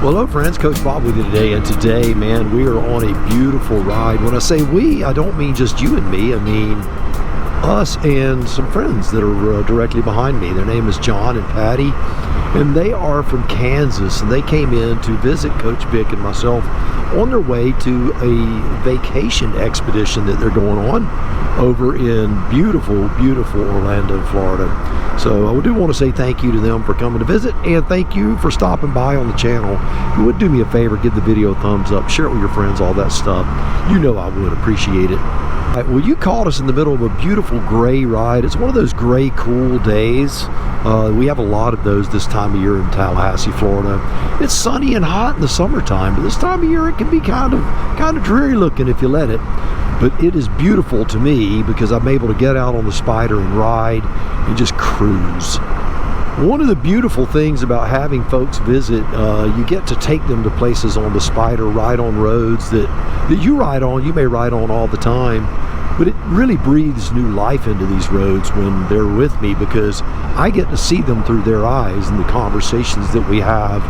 Well, hello friends, Coach Bob with you today, and today, man, we are on a beautiful ride. When I say we, I don't mean just you and me, I mean us and some friends that are directly behind me. Their name is John and Patty, and they are from Kansas, and they came in to visit Coach Vic and myself on their way to a vacation expedition that they're going on over in beautiful, beautiful Orlando, Florida. So I do want to say thank you to them for coming to visit, and thank you for stopping by on the channel. If you would do me a favor, give the video a thumbs up, share it with your friends, all that stuff. You know I would appreciate it. All right, well, you caught us in the middle of a beautiful gray ride. It's one of those gray, cool days. We have a lot of those this time of year in Tallahassee, Florida. It's sunny and hot in the summertime, but this time of year it can be kind of dreary looking if you let it. But it is beautiful to me because I'm able to get out on the Spider and ride and just cruise. One of the beautiful things about having folks visit, you get to take them to places on the Spider, ride on roads that you ride on, you may ride on all the time, but it really breathes new life into these roads when they're with me because I get to see them through their eyes and the conversations that we have.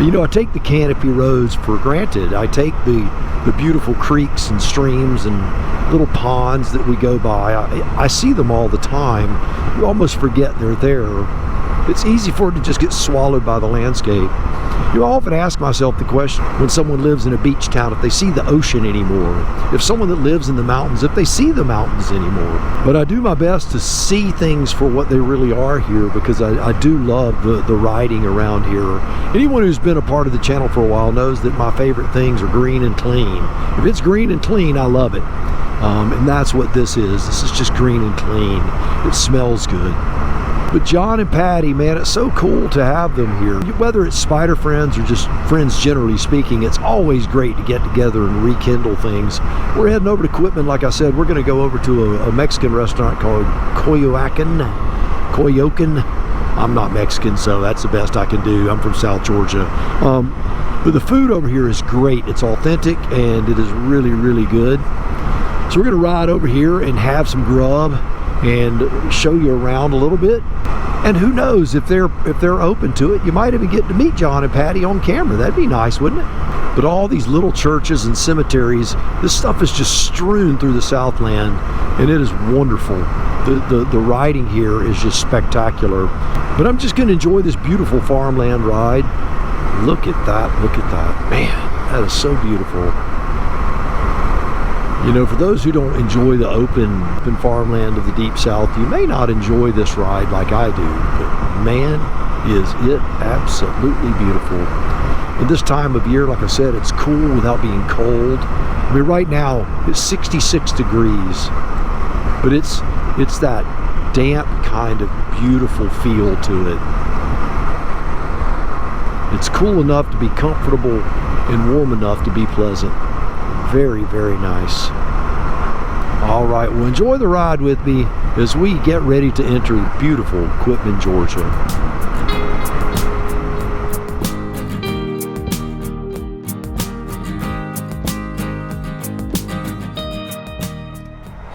You know, I take the canopy roads for granted. I take the beautiful creeks and streams and little ponds that we go by. I see them all the time. You almost forget they're there. It's easy for it to just get swallowed by the landscape. You know, I often ask myself the question when someone lives in a beach town if they see the ocean anymore. If someone that lives in the mountains, if they see the mountains anymore. But I do my best to see things for what they really are here because I do love the riding around here. Anyone who's been a part of the channel for a while knows that my favorite things are green and clean. If it's green and clean, I love it. And that's what this is. This is just green and clean. It smells good. But John and Patty, man, it's so cool to have them here. Whether it's Spider friends or just friends generally speaking, it's always great to get together and rekindle things. We're heading over to Quitman, like I said. We're going to go over to a Mexican restaurant called Coyoacan. I'm not Mexican, so that's the best I can do. I'm from South Georgia. But the food over here is great. It's authentic, and it is really, really good. So we're going to ride over here and have some grub and show you around a little bit. And who knows, if they're open to it, you might even get to meet John and Patty on camera. That'd be nice, wouldn't it? But all these little churches and cemeteries, this stuff is just strewn through the Southland, and it is wonderful. The riding here is just spectacular. But I'm just going to enjoy this beautiful farmland ride. Look at that, look at that. Man, that is so beautiful. You know, for those who don't enjoy the open farmland of the Deep South, you may not enjoy this ride like I do, but man, is it absolutely beautiful. And this time of year, like I said, it's cool without being cold. I mean, right now, it's 66 degrees, but it's that damp kind of beautiful feel to it. It's cool enough to be comfortable and warm enough to be pleasant. Very, very nice. All right, well, enjoy the ride with me as we get ready to enter beautiful Quitman, Georgia.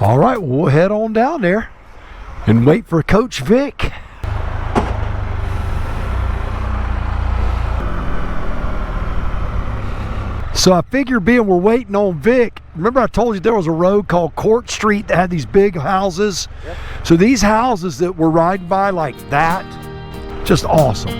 All right, well, we'll head on down there and wait for Coach Vic. So I figure being we're waiting on Vic, remember I told you there was a road called Court Street that had these big houses? Yep. So these houses that we're riding by like that, just awesome.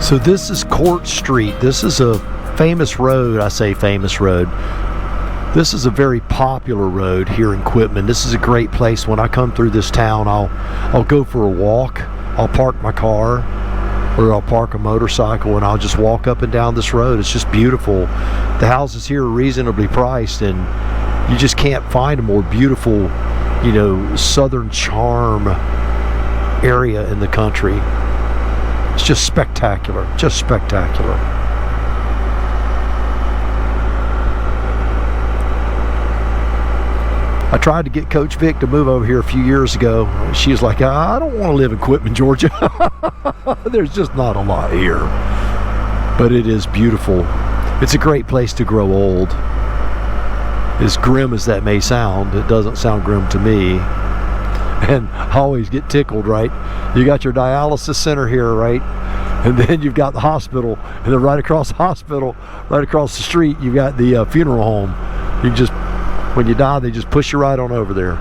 So this is Court Street. This is a famous road. I say famous road. This is a very popular road here in Quitman. This is a great place. When I come through this town, I'll go for a walk. I'll park my car or I'll park a motorcycle and I'll just walk up and down this road. It's just beautiful. The houses here are reasonably priced and you just can't find a more beautiful, you know, southern charm area in the country. It's just spectacular, just spectacular. I tried to get Coach Vic to move over here a few years ago. She was like, I don't want to live in Quitman, Georgia. There's just not a lot here. But it is beautiful. It's a great place to grow old. As grim as that may sound, it doesn't sound grim to me. And I always get tickled, right? You got your dialysis center here, right? And then you've got the hospital. And then right across the hospital, right across the street, you've got the funeral home. You can just, when you die, they just push you right on over there.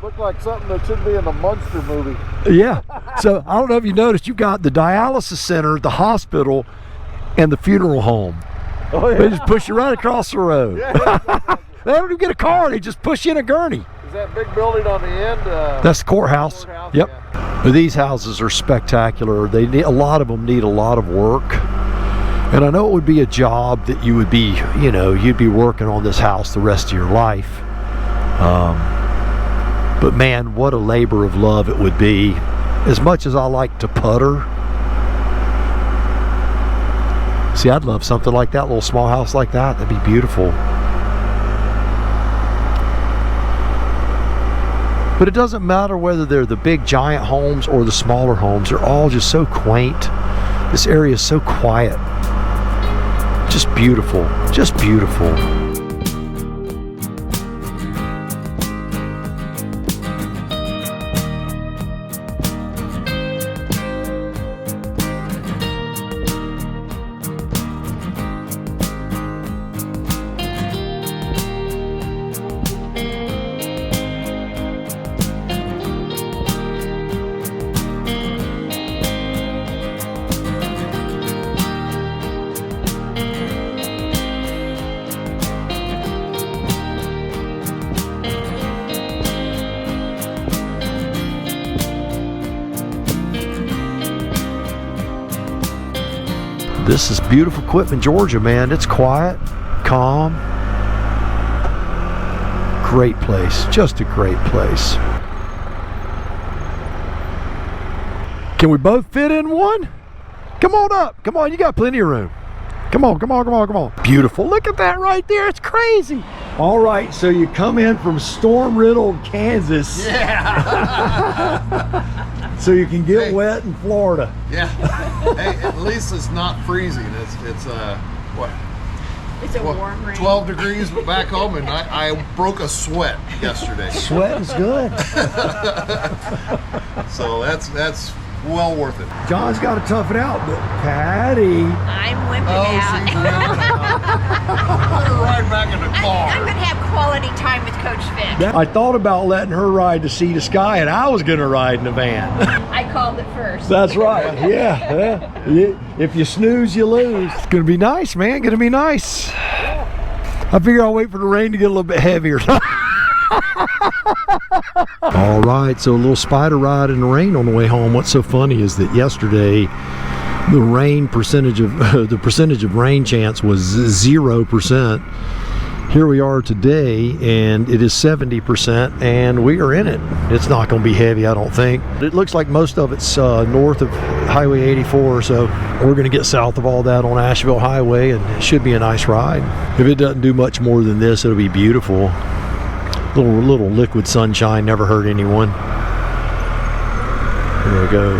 Look like something that should be in a Munster movie. Yeah. So I don't know if you noticed, you've got the dialysis center, the hospital, and the funeral home. Oh, yeah. They just push you right across the road. Yeah. They don't even get a car, they just push you in a gurney. Is that big building on the end? That's the courthouse. Yep. Yeah. But these houses are spectacular. They need, a lot of them need a lot of work. And I know it would be a job that you would be, you know, you'd be working on this house the rest of your life. But man, what a labor of love it would be. As much as I like to putter, see, I'd love something like that, a little small house like that. That'd be beautiful. But it doesn't matter whether they're the big giant homes or the smaller homes. They're all just so quaint. This area is so quiet. Just beautiful. Just beautiful. This is beautiful Quitman, Georgia, man. It's quiet, calm. Great place. Just a great place. Can we both fit in one? Come on up. Come on, you got plenty of room. Come on, come on, come on, come on. Beautiful. Look at that right there. It's crazy. All right, so you come in from storm-riddled Kansas. Yeah. So you can get wet in Florida. Yeah. Hey, at least it's not freezing. It's what? It's a warm rain. 12 degrees back home, and I broke a sweat yesterday. Sweating's good. So that's well worth it. John's got to tough it out, but Patty. I'm wimping out. She's I'm gonna ride back in the car. I'm going to have quality time with Coach Vic. I thought about letting her ride to Sea to Sky, and I was going to ride in the van. I called it first. That's right. Yeah. If you snooze, you lose. It's going to be nice, man. Going to be nice. I figure I'll wait for the rain to get a little bit heavier. All right, so a little spider ride in the rain on the way home. What's so funny is that yesterday the rain percentage of the percentage of rain chance was 0%. Here we are today, and it is 70%, and we are in it. It's not going to be heavy, I don't think. It looks like most of it's north of Highway 84, so we're going to get south of all that on Asheville Highway, and it should be a nice ride. If it doesn't do much more than this, it'll be beautiful. Little liquid sunshine never hurt anyone. There we go.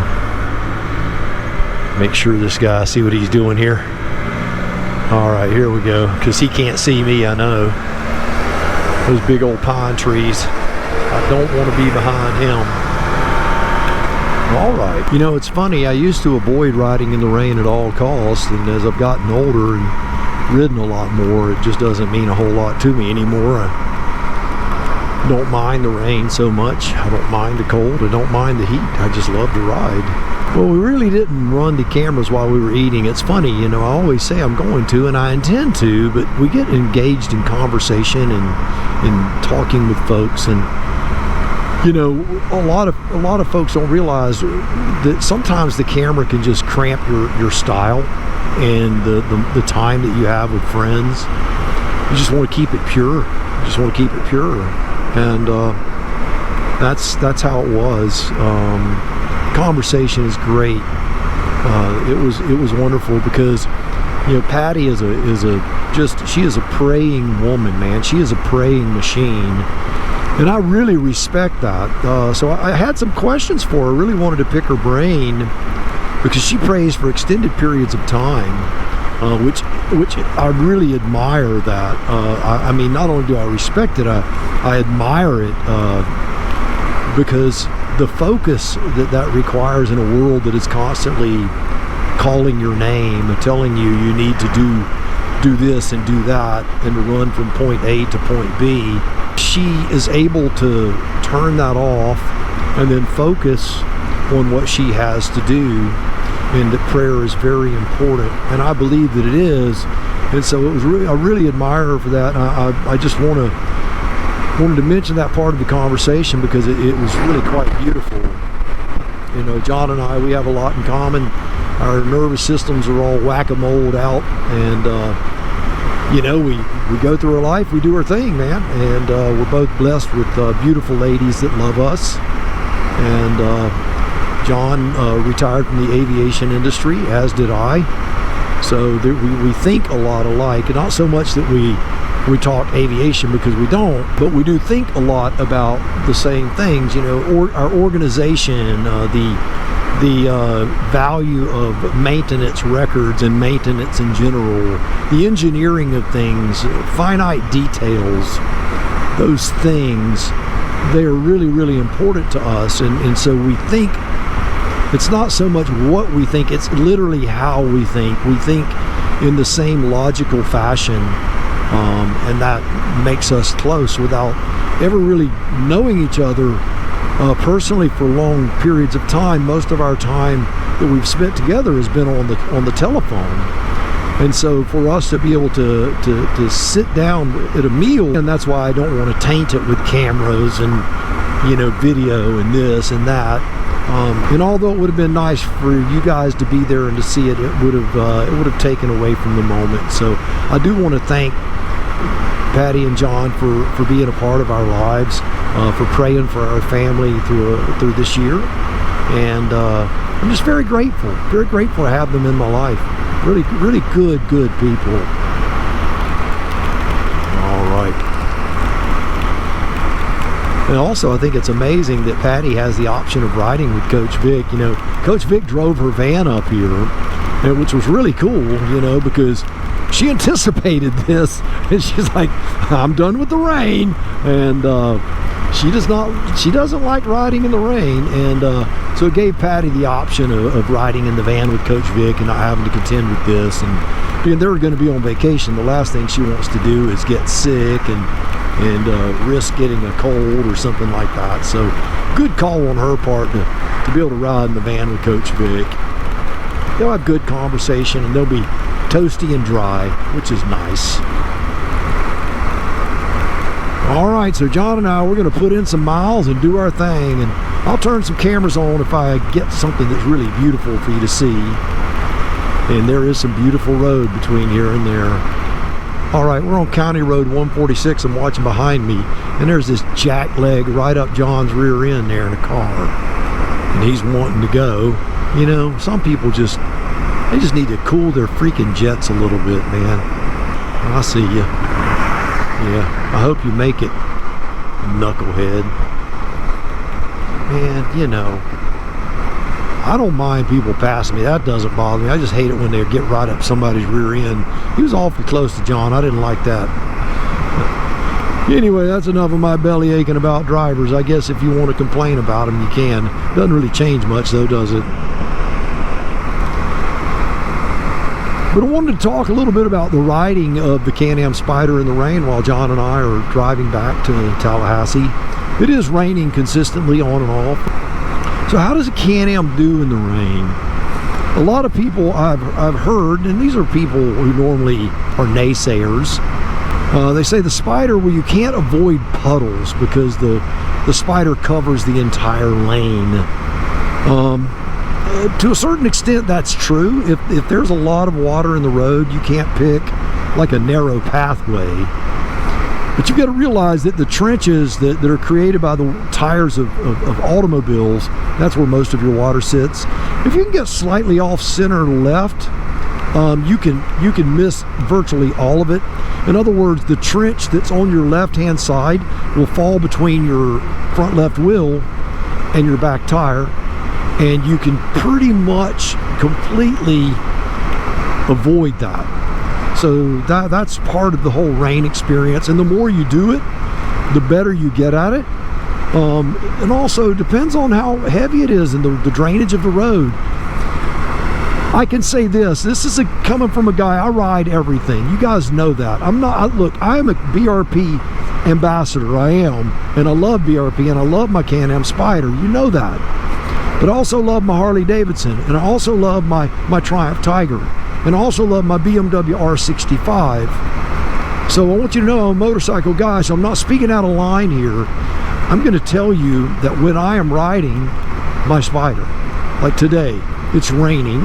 Make sure this guy, see what he's doing here. All right, here we go. Because he can't see me, I know. Those big old pine trees. I don't want to be behind him. All right. You know, it's funny. I used to avoid riding in the rain at all costs. And as I've gotten older and ridden a lot more, it just doesn't mean a whole lot to me anymore. I don't mind the rain so much. I don't mind the cold. I don't mind the heat. I just love to ride. Well, we really didn't run the cameras while we were eating. It's funny, you know, I always say I'm going to, and I intend to, but we get engaged in conversation and talking with folks, and you know, a lot of folks don't realize that sometimes the camera can just cramp your style and the time that you have with friends. You just want to keep it pure. You just want to keep it pure, and that's how it was. Conversation is great. It was wonderful because You know, Patty is she is a praying woman, man. She is a praying machine, and I really respect that. So I had some questions for her. I really wanted to pick her brain because she prays for extended periods of time, which I really admire. That I mean, not only do I respect it, I admire it because the focus that requires in a world that is constantly calling your name and telling you need to do this and do that and to run from point A to point B. She is able to turn that off and then focus on what she has to do, and that prayer is very important, and I believe that it is. And so it was really, I really admire her for that. I just wanted to mention that part of the conversation because it was really quite beautiful. You know, John and I, we have a lot in common. Our nervous systems are all whack-a-moled out, and you know, we go through our life, we do our thing, man, and we're both blessed with beautiful ladies that love us. And John retired from the aviation industry, as did I, so that we think a lot alike, and not so much that we talk aviation, because we don't, but we do think a lot about the same things. You know, our organization, the value of maintenance records and maintenance in general, the engineering of things, finite details, those things, they are really, really important to us. And so we think, it's not so much what we think, it's literally how we think. We think in the same logical fashion, and that makes us close without ever really knowing each other personally for long periods of time. Most of our time that we've spent together has been on the telephone, and so for us to be able to sit down at a meal, and that's why I don't want to taint it with cameras and, you know, video and this and that. And although it would have been nice for you guys to be there and to see it, it would have taken away from the moment. So I do want to thank Patty and John for being a part of our lives, for praying for our family through this year, and I'm just very grateful to have them in my life. Really, really good people. All right. And also, I think it's amazing that Patty has the option of riding with Coach Vic. You know, Coach Vic drove her van up here, which was really cool, you know, because she anticipated this, and she's like, I'm done with the rain, and she doesn't like riding in the rain, and so it gave Patty the option of riding in the van with Coach Vic and not having to contend with this. And they're going to be on vacation. The last thing she wants to do is get sick and risk getting a cold or something like that. So good call on her part to be able to ride in the van with Coach Vic. They'll have good conversation, and they'll be toasty and dry, which is nice. All right, so John and I, we're going to put in some miles and do our thing, and I'll turn some cameras on if I get something that's really beautiful for you to see. And there is some beautiful road between here and there. All right, we're on County Road 146. I'm watching behind me, and there's this jack leg right up John's rear end there in a car, and he's wanting to go. You know, some people just need to cool their freaking jets a little bit, man. I see you. Yeah, I hope you make it, knucklehead. Man, you know, I don't mind people passing me. That doesn't bother me. I just hate it when they get right up somebody's rear end. He was awfully close to John. I didn't like that. Anyway, that's enough of my belly aching about drivers. I guess if you want to complain about them, you can. Doesn't really change much, though, does it? But I wanted to talk a little bit about the riding of the Can-Am Spider in the rain while John and I are driving back to Tallahassee. It is raining consistently on and off. So how does a Can-Am do in the rain? A lot of people I've heard, and these are people who normally are naysayers, they say the Spider, well, you can't avoid puddles because the Spider covers the entire lane. To a certain extent, that's true. If there's a lot of water in the road, you can't pick like a narrow pathway. But you've got to realize that the trenches that are created by the tires of automobiles, that's where most of your water sits. If you can get slightly off center left, you can miss virtually all of it. In other words, the trench that's on your left-hand side will fall between your front left wheel and your back tire, and you can pretty much completely avoid that. So that's part of the whole rain experience, and the more you do it, the better you get at it. And also depends on how heavy it is and the drainage of the road. I can say this is coming from a guy, I ride everything. You guys know that. Look, I am a BRP ambassador, I am, and I love BRP, and I love my Can-Am Spider, you know that. But I also love my Harley Davidson, and I also love my Triumph Tiger, and I also love my BMW R65. So I want you to know I'm a motorcycle guy, so I'm not speaking out of line here. I'm going to tell you that when I am riding my Spider, like today, it's raining,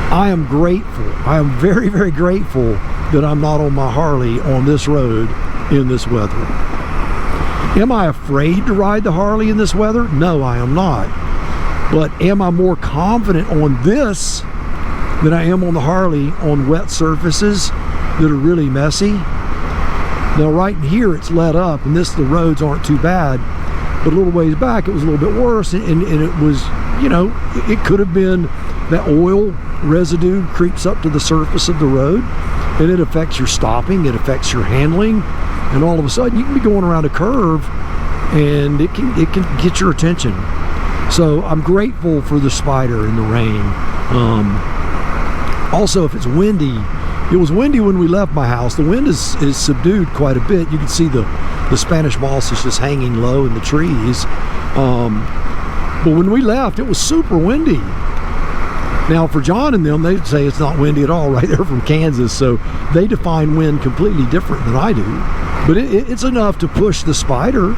I am grateful. I am very, very grateful that I'm not on my Harley on this road in this weather. Am I afraid to ride the Harley in this weather? No, I am not. But am I more confident on this than I am on the Harley on wet surfaces that are really messy? Now right in here it's let up, and the roads aren't too bad, but a little ways back it was a little bit worse, and it was, you know, it could have been that oil residue creeps up to the surface of the road, and it affects your stopping, it affects your handling, and all of a sudden you can be going around a curve and it can get your attention. So I'm grateful for the Spider in the rain. Also, if it's windy, it was windy when we left my house. The wind is subdued quite a bit. You can see the Spanish moss is just hanging low in the trees. But when we left, it was super windy. Now for John and them, they say it's not windy at all, right? They're from Kansas, so they define wind completely different than I do. But it's enough to push the Spider.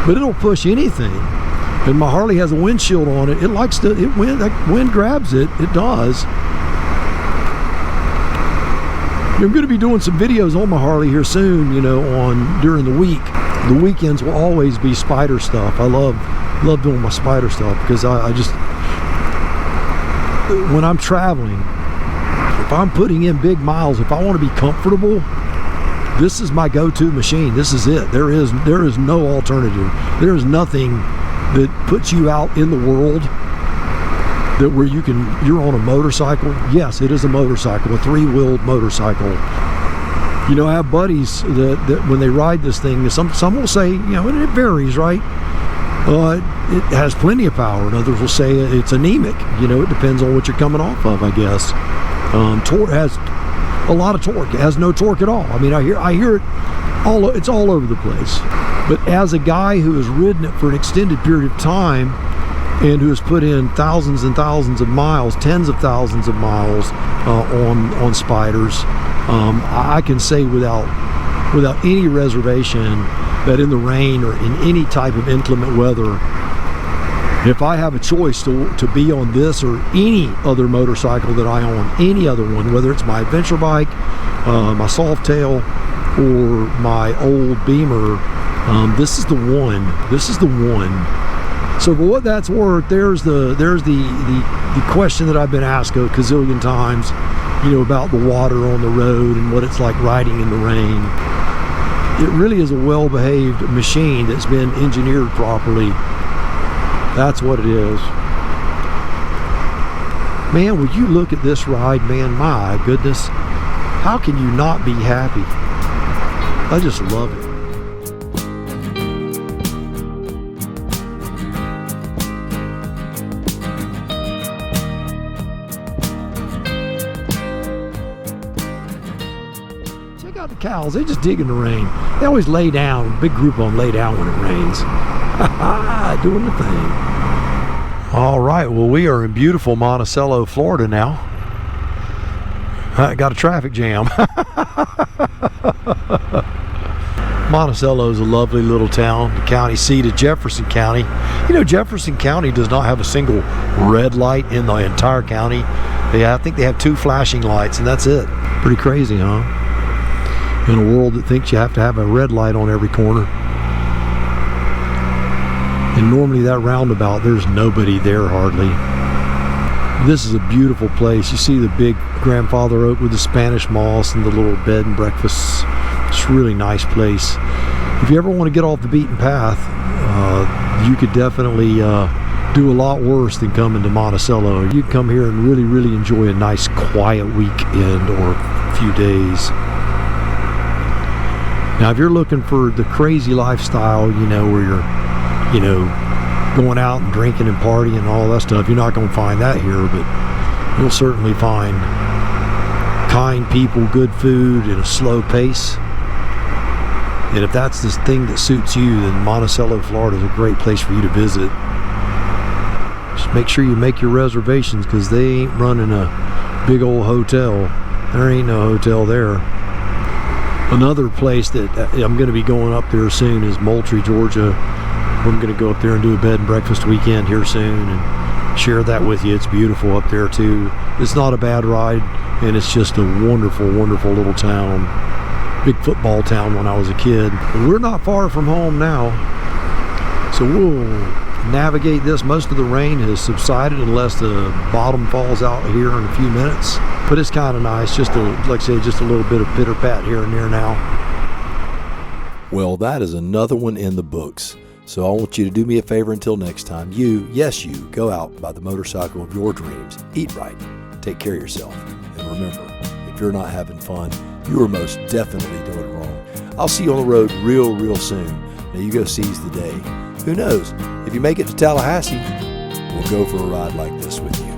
But it'll push anything. And my Harley has a windshield on it. It likes to, that wind grabs it. It does. I'm going to be doing some videos on my Harley here soon, you know, during the week. The weekends will always be Spider stuff. I love doing my Spider stuff because I just, when I'm traveling, if I'm putting in big miles, if I want to be comfortable, this is my go-to machine. This is it. There is no alternative. There is nothing that puts you out in the world that where you're on a motorcycle. Yes, it is a motorcycle, a three-wheeled motorcycle. You know, I have buddies that when they ride this thing, some will say, you know, and it varies, right? It has plenty of power, and others will say it's anemic. You know, it depends on what you're coming off of, I guess. Torque has a lot of torque. It has no torque at all. I mean, I hear it it's all over the place. But as a guy who has ridden it for an extended period of time and who has put in thousands and thousands of miles, tens of thousands of miles on Spiders, I can say without any reservation that in the rain or in any type of inclement weather, if I have a choice to be on this or any other motorcycle that I own, any other one, whether it's my adventure bike, my Softail, or my old Beamer, this is the one. This is the one. So for what that's worth, there's the question that I've been asked a gazillion times, you know, about the water on the road and what it's like riding in the rain. It really is a well-behaved machine that's been engineered properly. That's what it is. Man, would you look at this ride, man, my goodness. How can you not be happy? I just love it. Check out the cows, they just dig in the rain. They always lay down, big group of them lay down when it rains. Doing the thing. All right, well, we are in beautiful Monticello, Florida now. I got a traffic jam. Monticello is a lovely little town, the county seat of Jefferson County. You know, Jefferson County does not have a single red light in the entire county. I think they have 2 flashing lights, and that's it. Pretty crazy, huh? In a world that thinks you have to have a red light on every corner. And normally that roundabout, there's nobody there hardly. This is a beautiful place. You see the big grandfather oak with the Spanish moss and the little bed and breakfasts. It's a really nice place. If you ever want to get off the beaten path, you could definitely do a lot worse than coming to Monticello. You can come here and really, really enjoy a nice quiet weekend or a few days. Now, if you're looking for the crazy lifestyle, where you're, going out and drinking and partying and all that stuff, you're not going to find that here, but you'll certainly find kind people, good food, and a slow pace. And if that's the thing that suits you, then Monticello, Florida is a great place for you to visit. Just make sure you make your reservations, because they ain't running a big old hotel. There ain't no hotel there. Another place that I'm going to be going up there soon is Moultrie, Georgia. I'm going to go up there and do a bed and breakfast weekend here soon and share that with you. It's beautiful up there too. It's not a bad ride, and it's just a wonderful, wonderful little town. Big football town when I was a kid. But we're not far from home now, so we'll navigate this. Most of the rain has subsided unless the bottom falls out here in a few minutes. But it's kind of nice, just like I say, just a little bit of pitter pat here and there now. Well, that is another one in the books. So I want you to do me a favor until next time. You, go out by the motorcycle of your dreams. Eat right. Take care of yourself. And remember, if you're not having fun, you are most definitely doing it wrong. I'll see you on the road real, real soon. Now you go seize the day. Who knows? If you make it to Tallahassee, we'll go for a ride like this with you.